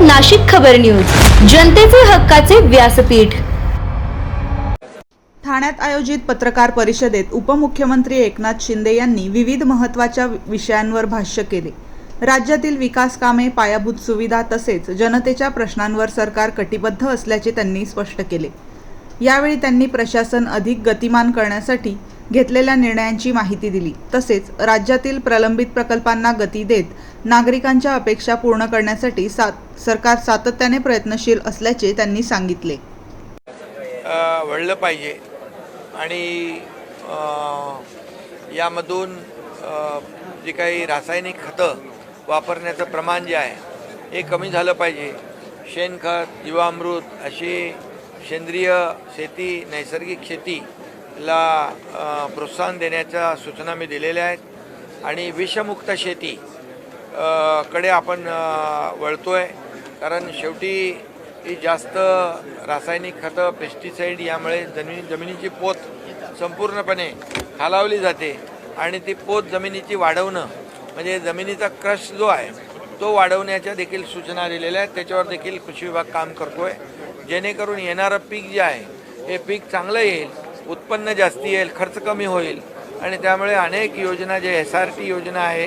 नाशिक खबर न्यूज, जनतेचे हक्काचे व्यासपीठ। ठाण्यात आयोजित पत्रकार परिषदेत उपमुख्यमंत्री एकनाथ शिंदे यांनी विविध महत्त्वाच्या विषयांवर भाष्य केले। राज्यातील विकास कामे, पायाभूत सुविधा तसेच जनतेच्या प्रश्नांवर सरकार कटिबद्ध असल्याचे त्यांनी स्पष्ट केले। यावेळी त्यांनी प्रशासन अधिक गतिमान करण्यासाठी घेतलेल्या निर्णयांची माहिती दिली। तसेच राज्यातील प्रलंबित प्रकल्पांना गती देत नागरिकांच्या अपेक्षा पूर्ण करण्यासाठी सरकार सातत्याने प्रयत्नशील असल्याचे त्यांनी सांगितले। वळलं पाहिजे आणि यामधून जे काही रासायनिक खतं वापरण्याचं प्रमाण जे आहे हे कमी झालं पाहिजे। शेणखत, जीवामृत अशी सेंद्रिय शेती, नैसर्गिक शेतीला प्रोत्साहन देण्याच्या सूचना मी दिलेल्या आहेत आणि विषमुक्त शेती कडे आपण वळतोय, कारण शेवटी ही जास्त रासायनिक खतं, पेस्टिसाइड यामुळे जमिनीची पोत संपूर्णपणे खालावली जाते आणि ती पोत जमिनीची वाढवणं म्हणजे जमिनीचा क्रश जो आहे तो वाढवण्याच्या देखील सूचना दिलेल्या आहेत। त्याच्यावर देखील कृषी विभाग काम करतोय, जेणेकरून येणारं पीक जे आहे हे पीक चांगलं येईल, उत्पन्न जास्ती येईल, खर्च कमी होईल आणि त्यामुळे अनेक योजना जे SRT योजना आहे,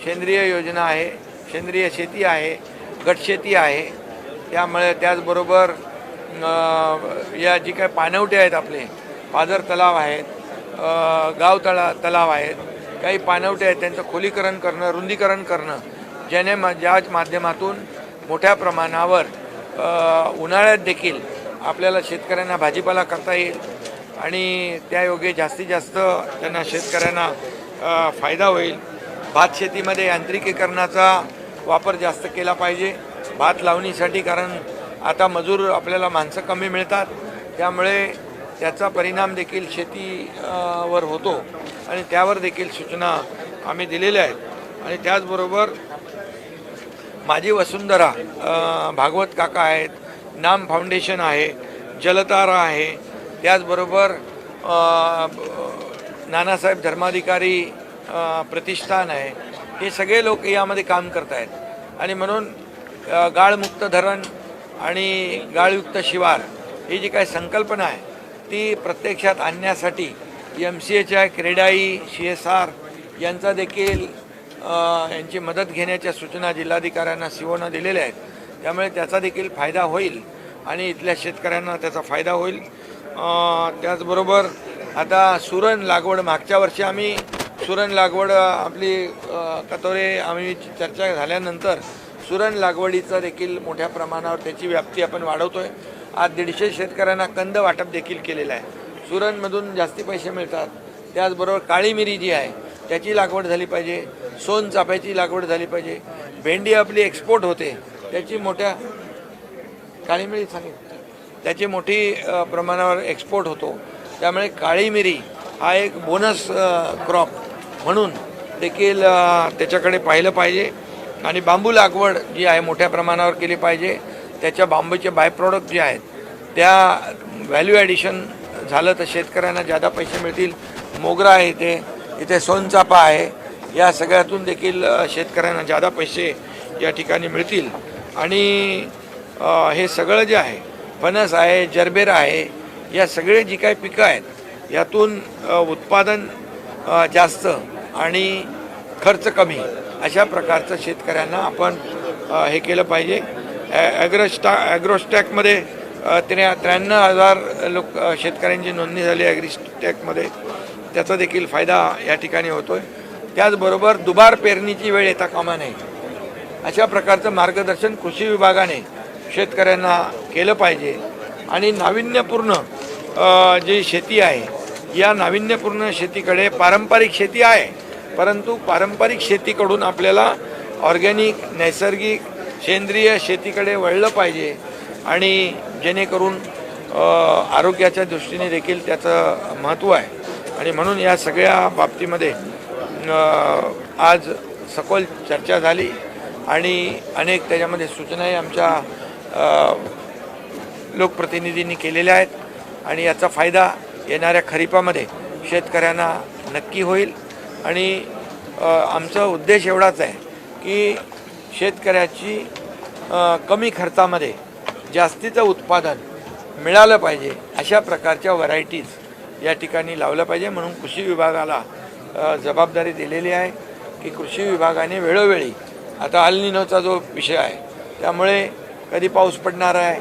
सेंद्रिय योजना आहे, सेंद्रिय शेती आहे, गटशेती आहे, त्यामुळे त्याचबरोबर या जी काही पाणवठे आहेत, आपले पाझर तलाव आहेत, गाव तलाव आहेत, काही पाणवठे आहेत, त्यांचं खोलीकरण करणं, रुंदीकरण करणं, ज्या माध्यमातून मोठ्या प्रमाणावर उन्हाळ्यात देखील आपल्याला शेतकऱ्यांना भाजीपाला करता येईल आणि त्यायोगे जास्तीत जास्त त्यांना शेतकऱ्यांना फायदा होईल। भात शेतीमध्ये यांत्रिकीकरणाचा वापर जास्त केला पाहिजे भात लावणीसाठी, कारण आता मजूर आपल्याला माणसं कमी मिळतात, त्यामुळे त्याचा परिणाम देखील शेतीवर होतो आणि त्यावर देखील सूचना आम्ही दिलेल्या आहेत। आणि त्याचबरोबर माझी वसुंधरा भागवत काका आहेत, नाम फाउंडेशन आहे, जलतारा आहे, त्याचबरोबर नानासाहेब धर्माधिकारी प्रतिष्ठान आहे, हे सगळे लोक यामध्ये काम करत आहेत आणि म्हणून गाळमुक्त धरण आणि गाळयुक्त शिवार ही जी काही संकल्पना आहे ती प्रत्यक्षात आणण्यासाठी MCHI, क्रेडाई, CSR यांचा देखील यांची मदत घेण्याच्या सूचना जिल्हाधिकाऱ्यांना COना दिलेल्या आहेत। त्यामुळे त्याचा देखील फायदा होईल आणि इथल्या शेतकऱ्यांना त्याचा फायदा होईल। त्याचबरोबर आता सुरण लागवड, मागच्या वर्षी आम्ही सुरण लागवड आपली कतोरे आम्ही चर्चा झाल्यानंतर सुरण लागवडीचं देखील मोठ्या प्रमाणावर त्याची व्याप्ती आपण वाढवतोय। आज 150 शेतकऱ्यांना कंद वाटप देखील केलेलं आहे। सुरणमधून जास्ती पैसे मिळतात। त्याचबरोबर काळी मिरी जी आहे त्याची लागवड झाली पाहिजे, सोनचाफ्याची लागवड झाली पाहिजे, भेंडी आपली एक्सपोर्ट होते त्याची मोठ्या काळी मिरी त्याची मोठी प्रमाणावर एक्सपोर्ट होतो, त्यामुळे काळी मिरी हा एक बोनस क्रॉप म्हणून देखील त्याच्याकडे पाहिलं पाहिजे। आणि बांबू लागवड जी आहे मोठ्या प्रमाणावर केली पाहिजे, त्याच्या बांबूचे बाय प्रॉडक्ट जे आहेत त्या व्हॅल्यू ॲडिशन झालं तर शेतकऱ्यांना जादा पैसे मिळतील। मोगरा आहे इथे सोनचाफा आहे, या सगळ्यातून देखील शेतकऱ्यांना जादा पैसे या ठिकाणी मिळतील। आणि हे सगळं जे आहे, फणस आहे, जरबेरा आहे, या सगळे जी काही पिकं आहेत यातून उत्पादन जास्त आणि खर्च कमी अशा प्रकारचं शेतकऱ्यांना आपण हे केलं पाहिजे। ॲग्रोस्टॅकमध्ये 93,000 लोक शेतकऱ्यांची नोंदणी झाली ॲग्रीस्टॅकमध्ये, त्याचा देखील फायदा या ठिकाणी होतो आहे। त्याचबरोबर दुबार पेरणीची वेळ येता कामा नये अशा प्रकारचं मार्गदर्शन कृषी विभागाने शेतकऱ्यांना केलं पाहिजे। आणि नाविन्यपूर्ण जी शेती आहे या नाविन्यपूर्ण शेतीकडे, पारंपरिक शेती आहे परंतु पारंपरिक शेतीकडून आपल्याला ऑर्गॅनिक, नैसर्गिक, सेंद्रिय शेतीकडे वळलं पाहिजे आणि जेणेकरून आरोग्याच्या दृष्टीने देखील त्याचं महत्त्व आहे। आणि म्हणून या सगळ्या बाबतीमध्ये आज सखोल चर्चा झाली आणि अनेक त्याच्यामध्ये सूचनाही आमच्या लोकप्रतिनिधींनी केलेल्या आहेत आणि याचा फायदा येणाऱ्या खरीपामध्ये शेतकऱ्यांना नक्की होईल। आणि आमचा उद्देश एवढाच आहे की शेतकऱ्याची कमी खर्चामध्ये जास्तीचं उत्पादन मिळालं पाहिजे अशा प्रकारच्या व्हरायटीज या ठिकाणी लावल्या पाहिजे. म्हणून कृषी विभागाला जबाबदारी दिलेली आहे की कृषी विभागाने वेळोवेळी आता अल निनोचा जो विषय आहे त्यामुळे कधी पाऊस पडणार आहे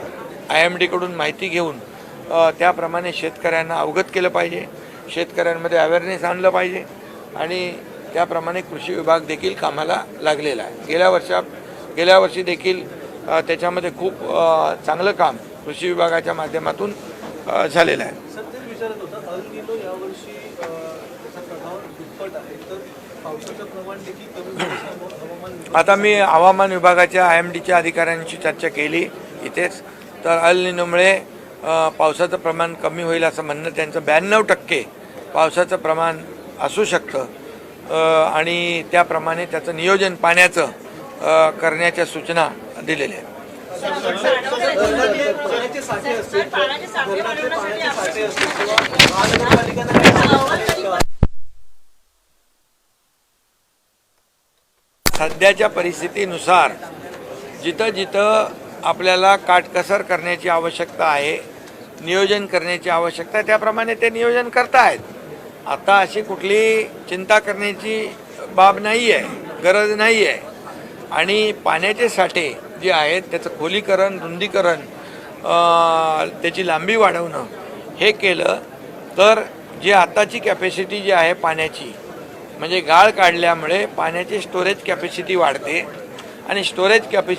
IMDकडून माहिती घेऊन त्याप्रमाणे शेतकऱ्यांना अवगत केलं पाहिजे, शेतकऱ्यांमध्ये अवेअरनेस आणलं पाहिजे आणि त्याप्रमाणे कृषी विभाग देखील कामाला लागलेला आहे. गेल्या वर्षी देखील त्याच्यामध्ये खूप चांगलं काम कृषी विभागाच्या माध्यमातून झालेलं आहे. सध्या विचारत होता अल निनो यावर्षी त्याचा प्रभाव दुप्पट आहे, तर पावसाचं प्रमाण देखील कमी होण्याचं हवामान आता मी हवामान विभागाच्या IMDच्या अधिकाऱ्यांशी चर्चा केली इथेच, तर अल निनोमुळे पावसाचं प्रमाण कमी होईल असं म्हणणं त्यांचं 92% पावसाचं प्रमाण असू शकतं आणि त्याप्रमाणे त्याचं नियोजन पाण्याचं करण्याच्या सूचना दिलेल्या आहेत. पाण्याचे साठे असतील, धरणातले पाण्याचे साठे असतील किंवा महानगरपालिकांना काही आव्हान आहे? सध्याच्या परिस्थितीनुसार जिथं जिथं आपल्याला काटकसर करण्याची आवश्यकता आहे, नियोजन करण्याची आवश्यकता आहे, त्याप्रमाणे ते नियोजन करतायत. आता अशी कुठली चिंता करण्याची बाब नाही आहे, गरज नाही आहे. आणि पाण्याचे साठे जे आहेत त्याचं खोलीकरण, रुंदीकरण, त्याची लांबी वाढवणं हे केलं तर जी आताची कॅपॅसिटी जी आहे पाण्याची, म्हणजे गाळ काढल्यामुळे पाण्याची स्टोरेज कॅपॅसिटी वाढते आणि स्टोरेज कॅपॅसिटी